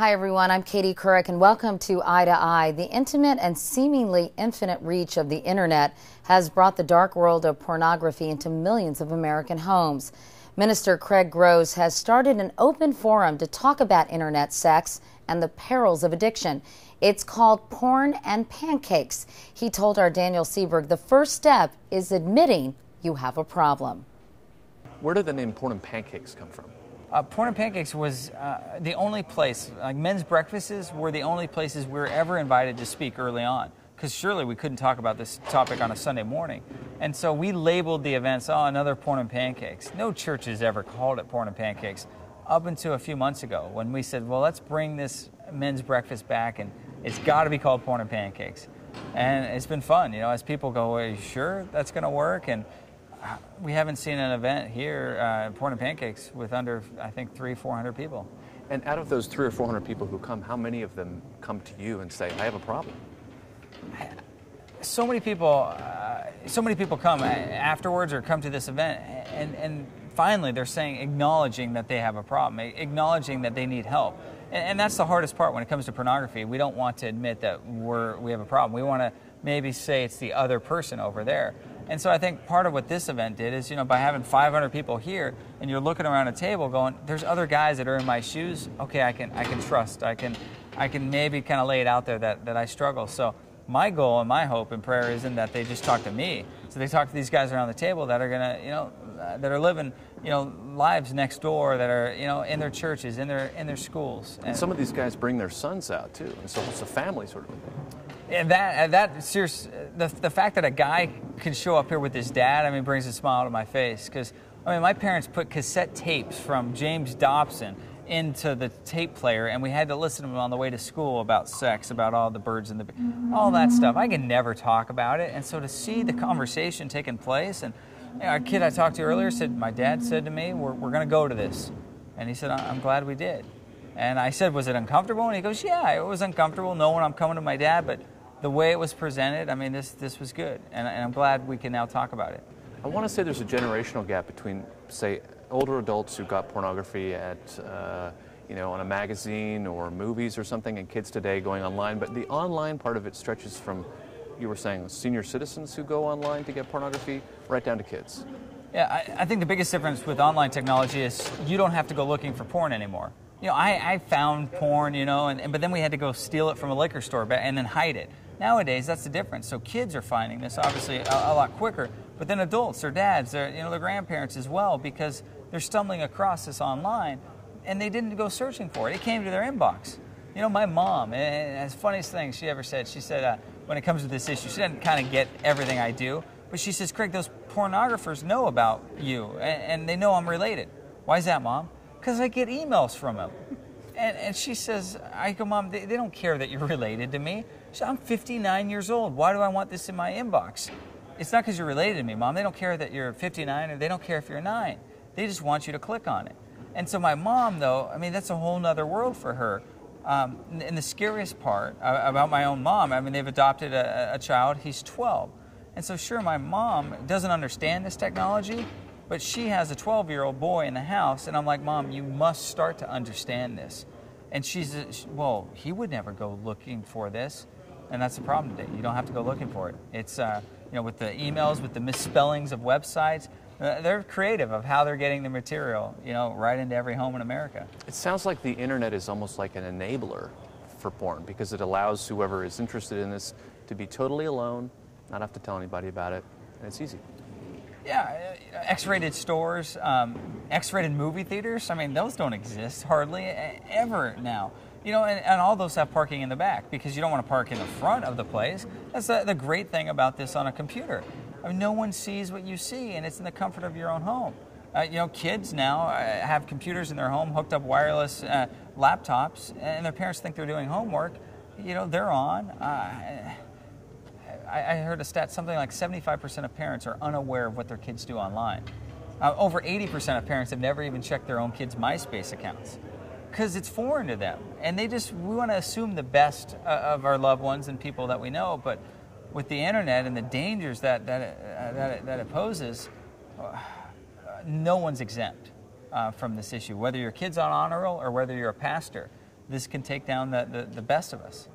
Hi, everyone. I'm Katie Couric, and welcome to Eye to Eye. The intimate and seemingly infinite reach of the internet has brought the dark world of pornography into millions of American homes. Minister Craig Gross has started an open forum to talk about internet sex and the perils of addiction. It's called Porn and Pancakes. He told our Daniel Sieberg the first step is admitting you have a problem. Where did the name Porn and Pancakes come from? Porn and Pancakes was the only place, like men's breakfasts were the only places we were ever invited to speak early on, because surely we couldn't talk about this topic on a Sunday morning. And so we labeled the events, another Porn and Pancakes. No church has ever called it Porn and Pancakes up until a few months ago when we said, well, let's bring this men's breakfast back, and it's got to be called Porn and Pancakes. And it's been fun, as people go, are you sure that's going to work? And we haven't seen an event here, Porn and Pancakes, with under, I think, 300-400 people. And out of those 300 or 400 people who come, how many of them come to you and say, I have a problem? So many people come afterwards or come to this event, and finally they're saying, acknowledging that they have a problem, acknowledging that they need help. And that's the hardest part when it comes to pornography. We don't want to admit that we have a problem. We want to maybe say it's the other person over there. And so I think part of what this event did is, by having 500 people here, and you're looking around a table going, there's other guys that are in my shoes. Okay, I can trust. I can maybe kind of lay it out there that I struggle. So my goal and my hope and prayer isn't that they just talk to me. So they talk to these guys around the table that are gonna, that are living, lives next door, that are, in their churches, in their schools. And some of these guys bring their sons out too, and so it's a family sort of thing. And the fact that a guy can show up here with his dad, brings a smile to my face. Because, my parents put cassette tapes from James Dobson into the tape player, and we had to listen to them on the way to school about sex, about all the birds and all that stuff. I can never talk about it. And so to see the conversation taking place, and a kid I talked to earlier said, my dad said to me, we're going to go to this. And he said, I'm glad we did. And I said, was it uncomfortable? And he goes, yeah, it was uncomfortable knowing I'm coming to my dad, but the way it was presented, this was good, and I'm glad we can now talk about it. I want to say there's a generational gap between, say, older adults who got pornography at, on a magazine or movies or something, and kids today going online. But the online part of it stretches from, you were saying, senior citizens who go online to get pornography, right down to kids. Yeah, I think the biggest difference with online technology is you don't have to go looking for porn anymore. I found porn, but then we had to go steal it from a liquor store and then hide it. Nowadays, that's the difference. So kids are finding this obviously a lot quicker, but then adults, their dads, their grandparents as well, because they're stumbling across this online, and they didn't go searching for it. It came to their inbox. My mom, and the funniest thing she ever said, she said, when it comes to this issue, she doesn't kind of get everything I do, but she says, Craig, those pornographers know about you, and they know I'm related. Why is that, Mom? Because I get emails from them. And she says, I go, Mom, they don't care that you're related to me. She said, I'm 59 years old. Why do I want this in my inbox? It's not because you're related to me, Mom. They don't care that you're 59, or they don't care if you're 9. They just want you to click on it. And so my mom, though, that's a whole nother world for her. And the scariest part about my own mom, they've adopted a child. He's 12. And so sure, my mom doesn't understand this technology, but she has a 12-year-old boy in the house, and I'm like, Mom, you must start to understand this. And she says, well, he would never go looking for this. And that's the problem today. You don't have to go looking for it. It's, with the emails, with the misspellings of websites, they're creative of how they're getting the material, right into every home in America. It sounds like the internet is almost like an enabler for porn, because it allows whoever is interested in this to be totally alone, not have to tell anybody about it, and it's easy. Yeah, X-rated stores, X-rated movie theaters, those don't exist hardly ever now. And all those have parking in the back, because you don't want to park in the front of the place. That's the great thing about this on a computer. No one sees what you see, and it's in the comfort of your own home. Kids now have computers in their home, hooked up wireless laptops, and their parents think they're doing homework. They're on. I heard a stat, something like 75% of parents are unaware of what their kids do online. Over 80% of parents have never even checked their own kids' MySpace accounts, because it's foreign to them. And we want to assume the best of our loved ones and people that we know, but with the internet and the dangers that it poses, no one's exempt from this issue. Whether your kid's on honor roll or whether you're a pastor, this can take down the best of us.